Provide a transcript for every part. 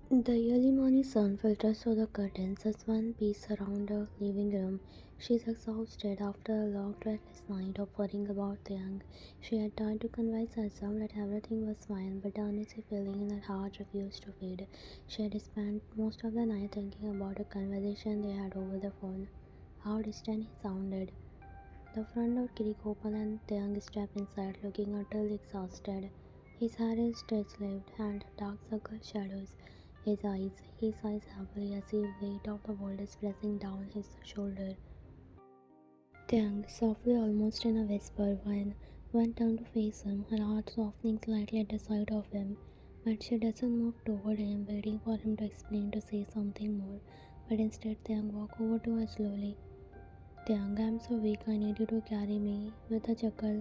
The early morning sun filters through the curtains as one peeks around the living room. She's exhausted after a long, restless night of worrying about the young. She had tried to convince herself that everything was fine, but the uneasy feeling in her heart refused to fade. She had spent most of the night thinking about a conversation they had over the phone. How distant he sounded. The front door creaked open and the young stepped inside, looking utterly exhausted. His hair is stretched-lived and dark circle shadows he sighs heavily as the weight of the world is pressing down his shoulder. Taehyung, softly, almost in a whisper, went down to face him, her heart softening slightly at the sight of him. But she doesn't move toward him, waiting for him to explain to say something more. But instead, Taehyung walked over to her slowly. Taehyung, I'm so weak, I need you to carry me. With a chuckle,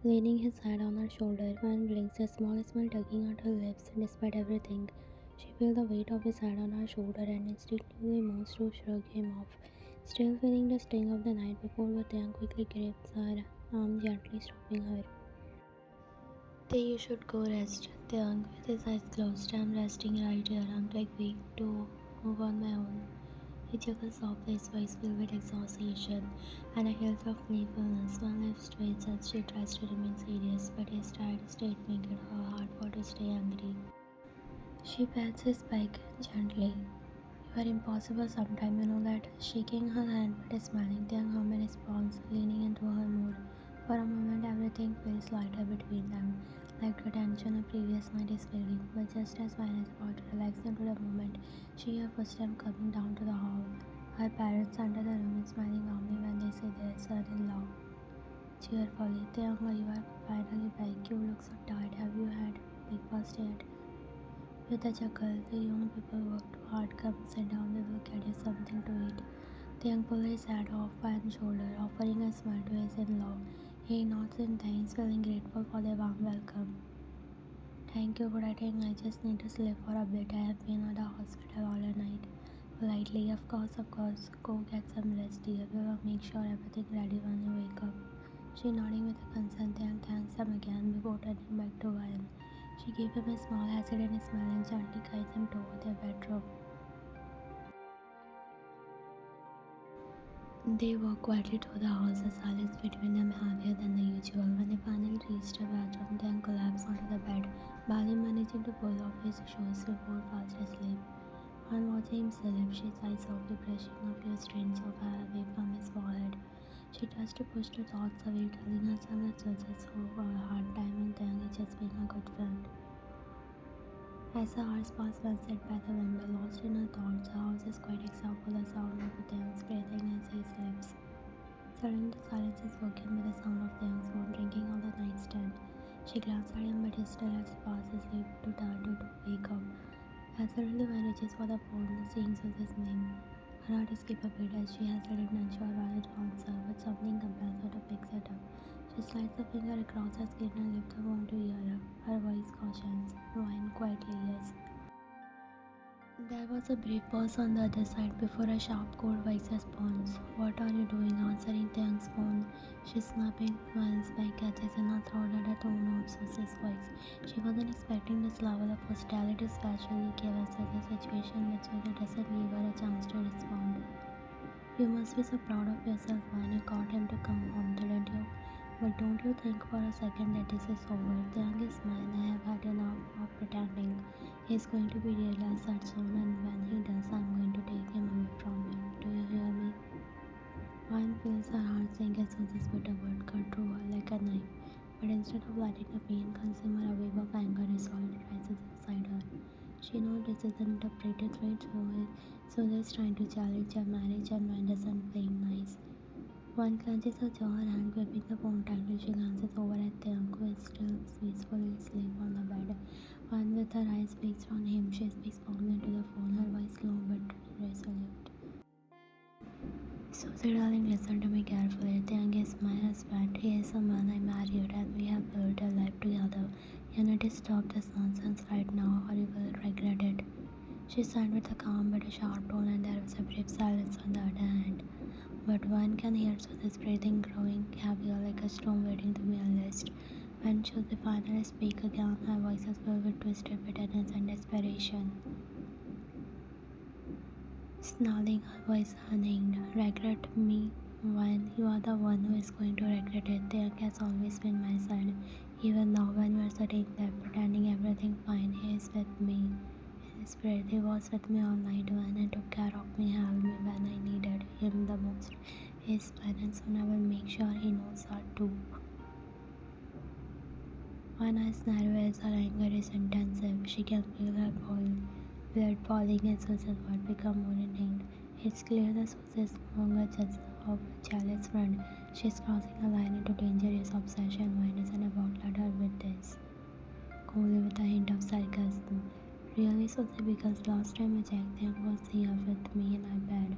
leaning his head on her shoulder, Van blinks, a small smile tugging at her lips. Despite everything, she feels the weight of his head on her shoulder and instinctively moves to shrug him off. Still feeling the sting of the night before, Taehyung quickly grabs her arm, gently stopping her. You should go rest. Taehyung, with his eyes closed, I'm resting right here. I'm like weak to move on my own. He chuckles softly, his voice filled with exhaustion and a hint of playfulness. One lips twitches as she tries to remain serious, but his tired state makes it her hard for to stay angry. She pats his back gently. You are impossible sometime, you know that. Shaking her hand but smiling, the young woman responds, leaning into her mood. For a moment, everything feels lighter between them, like the tension of previous night is fading. But just as Vine is about to relax into the moment, she hears footsteps coming down to the hall. Her parents enter the room and smiling warmly when they see their son-in-law. Cheerfully, Taehyung, you are finally back. You look so tired. Have you had breakfast yet? With a chuckle, the young people worked hard. Come sit down, we will get you something to eat. The young pulled his hat off Van's shoulder, offering a smile to his in-law. He nods in thanks, feeling grateful for their warm welcome. Thank you, but I think I just need to sleep for a bit. I have been at the hospital all night. Politely, of course. Go get some rest, dear. We will make sure everything ready when you wake up. She nodding with a consent and thanks him again before turning back to Ryan. She gave him a small hesitant smile and gently guided him toward their bedroom. They walked quietly through the house, the silence between them heavier than the usual. When they finally reached the bedroom, Dan collapsed onto the bed, barely managing to pull off his shoes before fast asleep. On watching him sleep, she sighed softly, brushing a few strands of hair away from his forehead. She tries to push the thoughts away, telling herself that Suzy saw a hard time and Tang is just being a good friend. As the hours pass, one sat by the window, lost in her thoughts. The house is quite except for the sound of the Tang's breathing as he sleeps. Suddenly, the silence is broken by the sound of Tang's phone ringing on the nightstand. She glances at him, but he still has fast asleep to turn to wake up. As suddenly, one reaches for the phone, seeing Suzy's name. Her heart skips a beat as she hesitates, unsure whether to answer, but something compels her to pick it up. She slides her finger across her screen and lifts her phone to hear her. Her voice cautions, "Wine quietly, yes." There was a brief pause on the other side before a sharp, cold voice responds. What are you doing? Answering Taehyung's phone. She's snapping once back catches in her throat at the tone of Suzy's voice. She wasn't expecting this level of hostility, especially given such a situation which Suzy doesn't give her a chance to respond. You must be so proud of yourself when you got him to come home, didn't you? But don't you think for a second that this is over? The youngest man, I have had enough of pretending. He's going to be realized that soon, and when he does, I'm going to take him away from you. Do you hear me? Wine feels her heart sink as Suzy's bitter word cut through her like a knife. But instead of letting the pain consume her, a wave of anger resolve rises inside her. She knows this isn't a pretty threat, so they're trying to challenge her marriage and Wine doesn't playing nice. One clenches her jaw, her hand gripping the phone tightly. She glances over at the uncle, who is still peacefully asleep on the bed. One with her eyes fixed on him, she speaks calmly into the phone, her voice low but resolute. Susie, darling, listen to me carefully. Taehyung is my husband. He is a man I married, and we have built a life together. You need to stop this nonsense right now, or you will regret it. She said with a calm but a sharp tone, and there was a brief silence on the other hand. But one can hear Susie's breathing growing heavier like a storm waiting to be unleashed. When Susie finally speaks again, her voice is filled with twisted bitterness and desperation. snarling, her voice unhinged. Regret me when you are the one who is going to regret it. Taehyung has always been my side. Even now, when we are sitting there pretending everything fine, he is with me. In spirit, he was with me all night when he took care of me, helped me when I needed him the most. He is mine, and soon I will make sure he knows that too. When I nervous, her anger is intensive. She can feel her blood boiling and Suzy's heart become more inhaled. It's clear that Suzy is no longer just a jealous friend. She's crossing a line into dangerous obsession. Why doesn't about let her with this? Coolly with a hint of sarcasm. Really, Suzy, because last time I checked, Taehyung was here with me in my bed.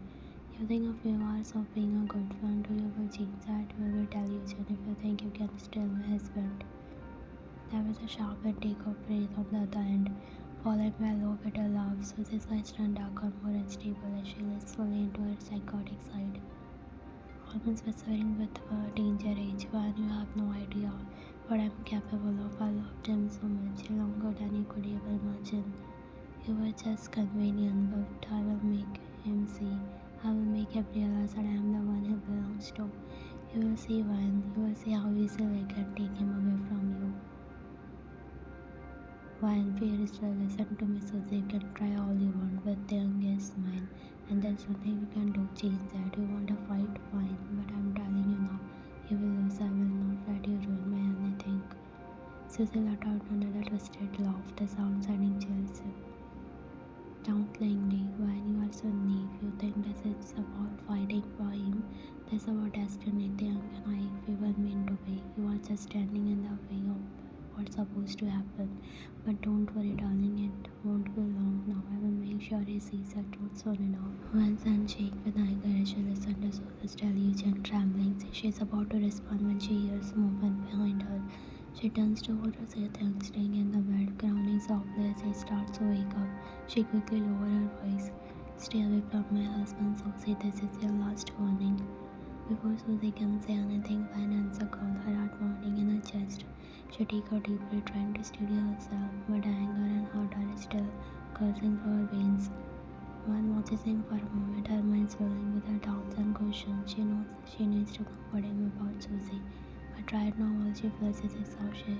You think a few hours of being a good friend to you will change that? We will tell you, Jen, if you think you can steal my husband. There was a sharp intake of breath on the other end, followed by a low bitter laugh. Suzy's eyes turned darker, more unstable as she leans fully into her psychotic side, almost whispering with a danger age when you have no idea what I'm capable of. I loved him so much, longer than you could ever imagine. You were just convenient, but I will make him see. I will make him realize that I am the one he belongs to. You will see when. You will see how easily I can take him away from you. When fear is to listen to me, Suzy, you can try all you want, but Taehyung is mine, and there's nothing you can do change that. You want a fight, fine, but I'm telling you now, you will lose. I will not let you ruin my anything. Suzy let out another twisted laugh, the sound sending chills down plainly. When you are so naive, you think this is about fighting for him. This is about destiny. Taehyung and I, we were meant to be. You are just standing in the way of what's supposed to happen. But don't worry, darling, it won't be long now. I will make sure he sees the truth soon enough. Once and shake with anger as she listened to Suzy's delusion trembling. She's about to respond when she hears movement behind her. She turns to her to see Taehyung staying in the bed, groaning softly as he starts to wake up. She quickly lowers her voice. Stay away from my husband, Suzy. This is your last warning. Before Suzy can say anything, Van ends a call, her heart pounding in her chest. She takes her deeply, trying to steady herself, but anger and hurt are still coursing through her veins. Van watches him for a moment, her mind swirling with her doubts and questions. She knows she needs to comfort him about Suzy, but right now all she feels is exhaustion.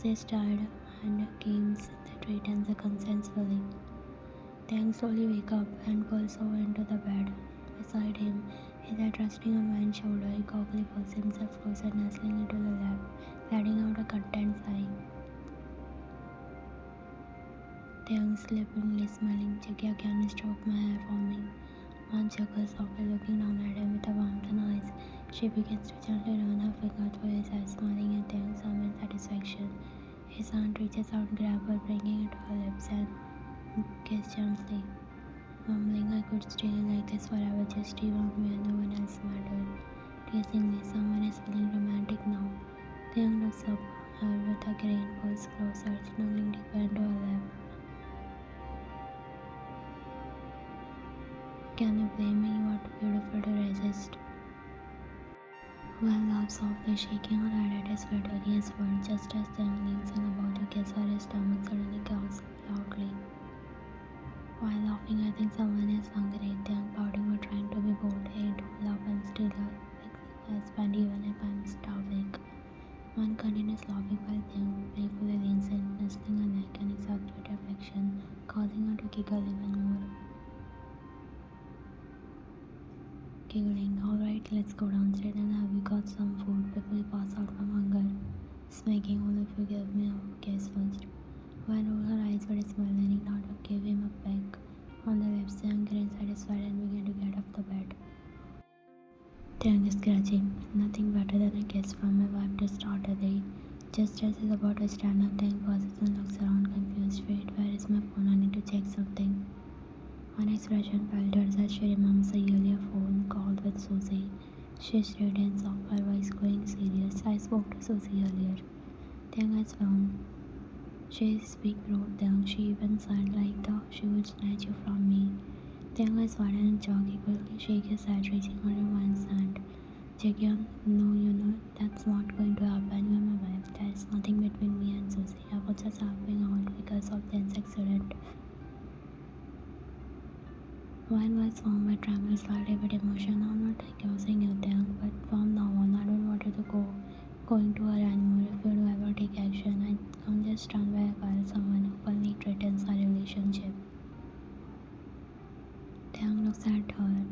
She's tired and games that returns a consent feeling. Taehyung slowly wakes up and pulls over into the bed. Beside him, his head resting on Van's shoulder, he cockily pulls himself closer, nestling into the lap, letting out a content sigh. Taehyung sleepingly smiling, Jackie can stroke my hair for me. Van chuckles softly, looking down at him with a warmth in her eyes. She begins to gently run her finger through his hair, smiling at Taehyung's some satisfaction. His hand reaches out, grabs her, bringing it to her lips, and kiss gently, mumbling, I could stay like this forever, just you and me and no one else mattered. Teasingly, someone is feeling romantic now. Taehyung looks up her with a grin, pulls closer, snuggling deeper into her lap. Can you blame me? You are too beautiful to resist. Well laughs softly, shaking her head at his furious words, just as Taehyung leans in about to kiss her, his stomach suddenly growls loudly. While laughing, I think someone is hungry. Taehyung pouting but trying to be bold. Hey, don't laugh, I'm still a husband even if I'm starving. One continues laughing while Taehyung playfully leans in, nestling her neck and exaggerated affection, causing her to giggle even more. Giggling, alright, let's go downstairs and have you got some food before you pass out from hunger. Smacking all if you give me a kiss first. Van rolled her eyes but smiled, leaning down to give him a peck on the lips. Taehyung grinned satisfied and began to get off the bed. Taehyung is scratching. Nothing better than a kiss from my wife to start the day. Just as he's about to stand up, Taehyung pauses and looks around confused. Wait, where is my phone? I need to check something. One expression falters as she remembers a earlier phone call with Suzy. She straightens up, her voice going serious. I spoke to Suzy earlier. Taehyung has flown. She speaks rude Taehyung. She even sounded like she would snatch you from me. Taehyung is wide and jog. He quickly shake his head, reaching for Van's hand. Jaehyun, no, you know that's not going to happen. You are my wife. There is nothing between me and Suzy. I was just helping out because of this accident. One was warm but trembling slightly with emotion. I'm not accusing you, Taehyung, but from now on, I don't want you to going to her anymore. If you do ever take action, I can't just stand by while someone openly threatens our relationship. Taehyung looks at her,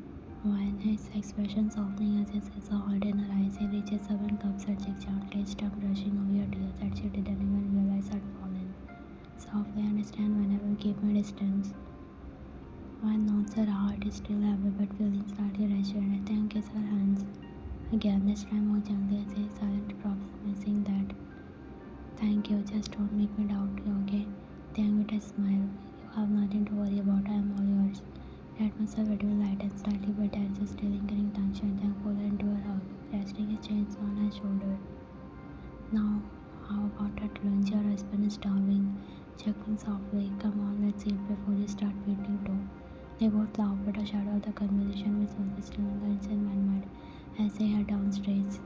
when his expression softening as he sees a heart in her eyes. He reaches up and cups her cheek gently, stop brushing over your tears that she didn't even realize had fallen. Softly, understand when I will keep my distance. One nods, her heart is still heavy but feeling slightly reassured. Taehyung kisses her hands again, this time more gently as he silently promising that thank you, just don't make me doubt you, okay? Taehyung with a smile. You have nothing to worry about, I am all yours. The atmosphere will lighten slightly, but there is still lingering tension. Taehyung pulled her into her hug, resting his chin on her shoulder. Now, how about that lunch? Your husband is starving. Chuckling softly. Come on, let's eat before you start feeding too. They both laughed, but a shadow of the conversation was Suzy still on the inside mind as they head downstairs.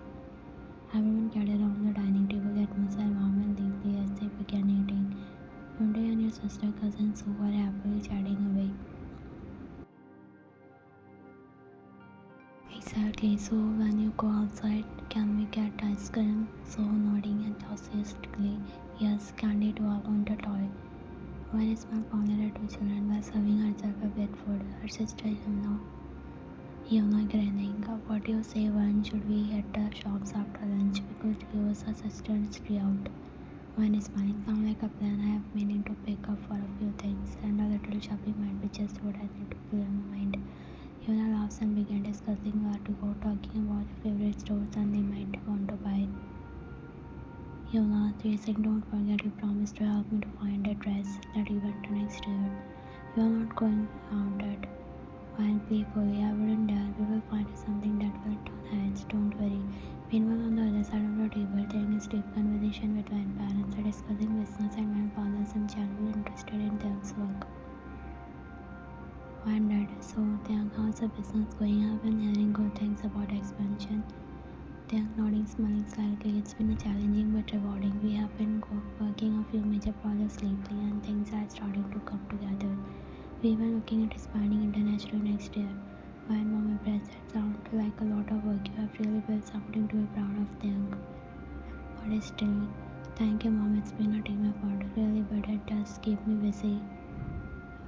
Everyone gathered around the dining table, the atmosphere warm and lively as they began eating. Hyundai and your sister cousins who were happily chatting away. Exactly, so when you go outside, can we get ice cream? So nodding enthusiastically, yes, candy too, I want a toy. When Ismail pounded her two children by serving herself a bit food, her sister Yuna grinning. What do you say, when should we hit the shops after lunch? We could use a sister's tree out. When smiling sound like a plan, I have meaning to pick up for a few things, and a little shopping might be just what I need to clear my mind. Yuna laughs and began discussing where to go, talking about their favorite stores and they might want to buy. Yuna, teasing, don't forget you promised to help me to find a dress that you went to next year. You are not going out at while playfully, I wouldn't dare. We will find something that will turn heads, don't worry. Meanwhile, on the other side of the table, there is deep conversation between parents are discussing business and my father seems genuinely interested in Taehyung's work. One dad, so Taehyung, how's the business going? I've been hearing good things about expansion. Taehyung nodding, smiling slightly. It's been challenging but rewarding. We have been working a few major projects lately and things are starting to come together. We were looking at expanding internationally next year. When mom impressed, that sounds like a lot of work. You have really built something to be proud of, Taehyung. Modestly, thank you, mom. It's been a team effort, really, but it does keep me busy.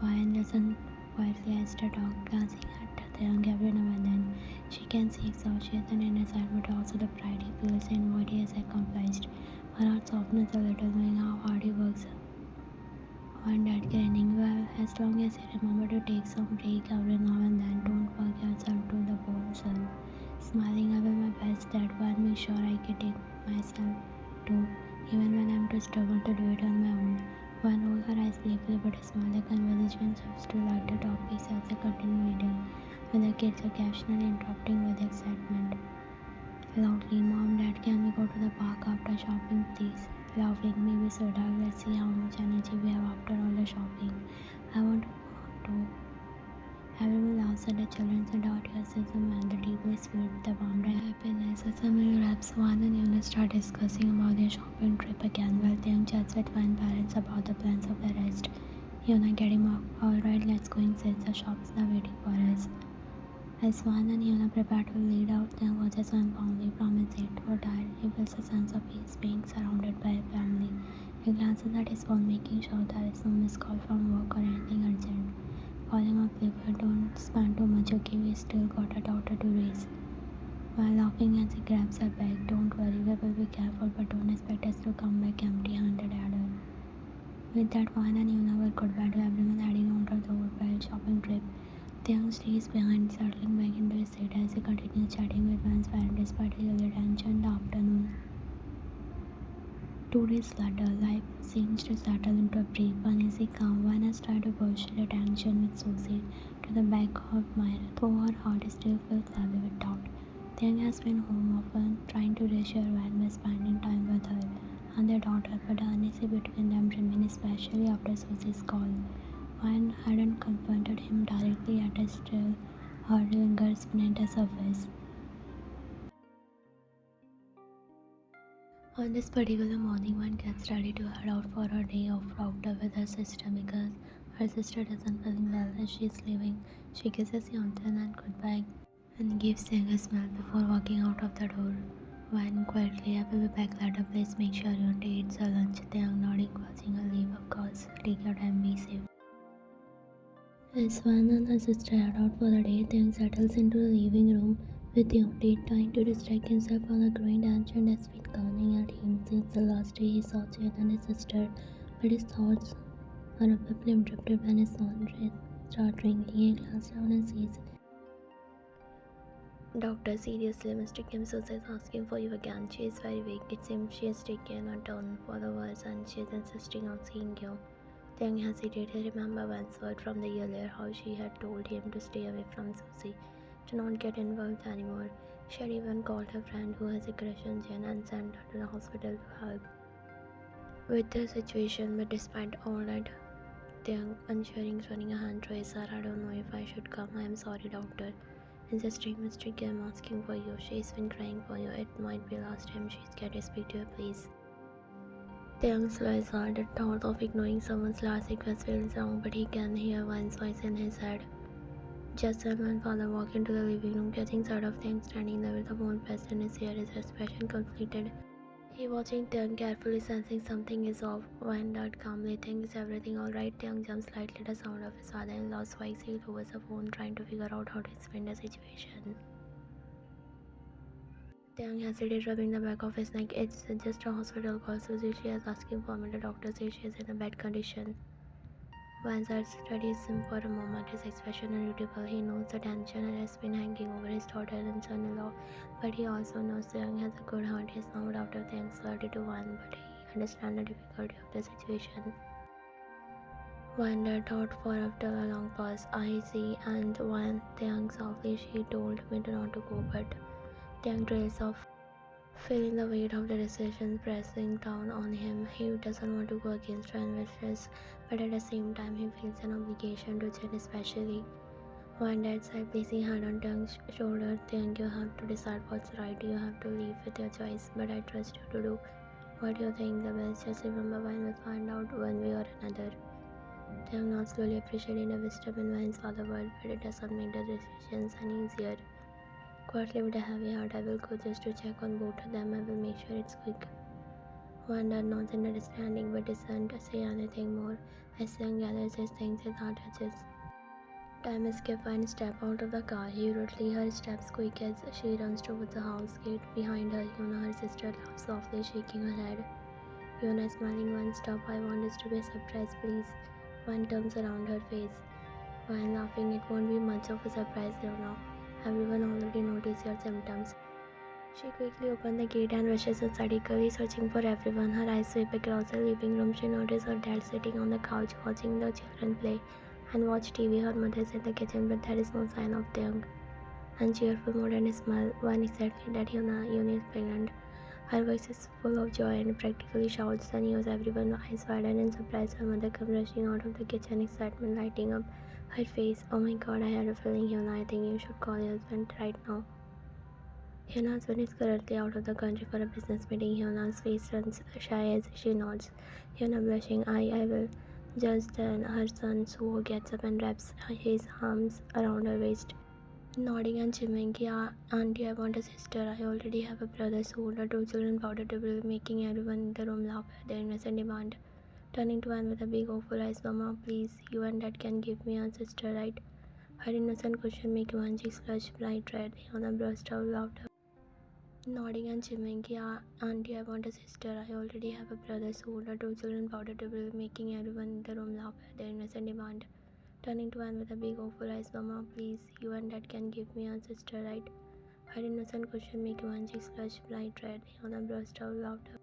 Ryan listened quietly as the dog, glancing at Taehyung every now and then. She can see exhaustion in his eyes, but also the pride he feels in what he has accomplished. Her heart softens a little, knowing how hard he works. One dad grinning, well, as long as you remember to take some break every now and then, don't work yourself to the bone, son. Smiling, I will my best, Dad, but make sure I can take myself too, even when I'm too stubborn to do it on my own. One rolled her eyes playfully but a smile. The conversation shifts to lighter topics as they continue eating, with the kids occasionally interrupting with excitement. Loudly, Mom, Dad, can we go to the park after shopping, please? Laughing, maybe soda. Let's see how much energy we have after all the shopping. I want to go too. Everyone laughs at the children's enthusiasm and the table is filled with the warmth and happiness. As Emily wraps one and Yuna start discussing about their shopping trip again while Taehyung chats with one parents about the plans of the rest. Yuna getting up. Alright, let's go inside. The shops are waiting for us. As Swan and Yuna prepare to lead out, Taehyung watches Swan calmly promise it or die. He feels a sense of peace being surrounded by a family. He glances at his phone, making sure there is no missed call from work or anything urgent. Calling up Clifford, don't spend too much, okay? We still got a daughter to raise. While laughing as he grabs her bag, don't worry, we will be careful, but don't expect us to come back empty-handed at her. With that, Juan and Yuna were goodbye to everyone heading on to the wild shopping trip. Taehyung stays behind, settling back into his seat as he continues chatting with Van's parents despite his early tension in the afternoon. 2 days later, life seems to settle into a brief, uneasy calm. Van has tried to push the tension with Suzy to the back of mind, though her heart still feels heavy with doubt. Taehyung has been home often, trying to reassure Van by spending time with her and their daughter, but the uneasy between them remains, especially after Suzy's call. Van hadn't confronted him directly, yet still her lingers beneath the surface. On this particular morning, one gets ready to head out for her day off router with her sister because Her sister doesn't feel well as she's leaving. She kisses Yontan and goodbye and gives Taehyung a smile before walking out of the door. Van quietly, I will be back later. Please make sure Yontan eats her lunch. Taehyung nodding, watching her leave. Of course, take your time, be safe. As Van and her sister head out for the day, Taehyung settles into the living room with Yontan trying to distract himself from the growing tension that's been calling at him since the last day he saw Jane and his sister. But his thoughts are abruptly interrupted when his phone starts ringing. He glances down and sees Doctor, seriously, Mr. Kim Suzy is asking for you again. She is very weak. It seems she has taken a turn for the worse and she is insisting on seeing you. Taehyung hesitated. He remembered Van's word from the year earlier, how she had told him to stay away from Suzy, to not get involved anymore. She had even called her friend who has aggression Jen and sent her to the hospital to help with the situation, but despite all that, Taehyung, unsure, running a hand through his hair. I don't know if I should come. I am sorry, doctor. Insisting, Mr. Kim asking for you. She's been crying for you. It might be last time she's scared to speak to you, please. Taehyung slows hard. The thought of ignoring someone's last request feels wrong, but he can hear Van's voice in his head. Just then, when father walked into the living room, catching sight of Taehyung standing there with the phone pressed in his ear, his expression conflicted. He watching Taehyung carefully, sensing something is off. Van nodded calmly. Taehyung, is everything alright? Taehyung jumped slightly at the sound of his father-in-law's voice. He lowers the phone, trying to figure out how to explain the situation. Taehyung hesitated, rubbing the back of his neck. It's just a hospital call. Suzy, she is asking for me. The doctor says she is in a bad condition. Van's eyes studies him for a moment, his expression irritable. He knows the tension that has been hanging over his daughter and son-in-law, but he also knows Taehyung has a good heart. He's not out of Taehyung's loyalty to Van, but he understands the difficulty of the situation. Wanda thought for after a long pause. I see, and when Taehyung softly, she told me not to go, but Taehyung trails off, feeling the weight of the decision pressing down on him. He doesn't want to go against her wishes, but at the same time he feels an obligation to Jen, especially when Dad said, placing hand on Taehyung's shoulder. Taehyung, you have to decide what's right. You have to live with your choice, but I trust you to do what you think the best. Just remember, when we find out one way or another. Taehyung not slowly appreciating the wisdom in Van's father word, but it doesn't make the decisions any easier. Quietly with a heavy heart, I will go just to check on both of them. I will make sure it's quick. Wanda nods in understanding but doesn't say anything more. As Taehyung gathers his things, his heart touches. Time escapes and step out of the car. He hurriedly her steps quick as she runs towards the house gate. Behind her, Yuna, her sister, laughs softly, shaking her head. Yuna smiling. One stop. I want this to be a surprise, please. One turns around her face. While laughing, it won't be much of a surprise, Yuna. Everyone already noticed your symptoms. She quickly opened the gate and rushes inside, eagerly searching for everyone. Her eyes sweep across the living room. She noticed her dad sitting on the couch watching the children play and watch TV. Her mother is in the kitchen, but there is no sign of Taehyung. And cheerful mood and smile. When exactly that Yuna is pregnant. Her voice is full of joy and practically shouts the news. Everyone eyes widen in surprise. Her mother comes rushing out of the kitchen, excitement lighting up her face. Oh my god, I had a feeling, Hyuna. I think you should call your husband right now. Hyona's husband is currently out of the country for a business meeting. Hyona's face turns shy as she nods. Hyuna blushing, I will. Just then, her son Suho gets up and wraps his arms around her waist. Nodding and chiming, yeah, auntie, I want a sister. I already have a brother, Suho. The two children powder to be making everyone in the room laugh at their innocent demand. Turning to Anne with a big awful eyes, Mama, please, you and Dad can give me a sister, right? Her innocent question making one cheek flush bright red. Hyuna burst out laughter. Nodding and chiming, yeah, auntie, I want a sister. I already have a brother, so the two children powder to be making everyone in the room laugh at their innocent demand. Turning to Anne with a big awful eyes, Mama, please, you and Dad can give me a sister, right? Her innocent question making one cheek flush bright red. Hyuna burst out laughter.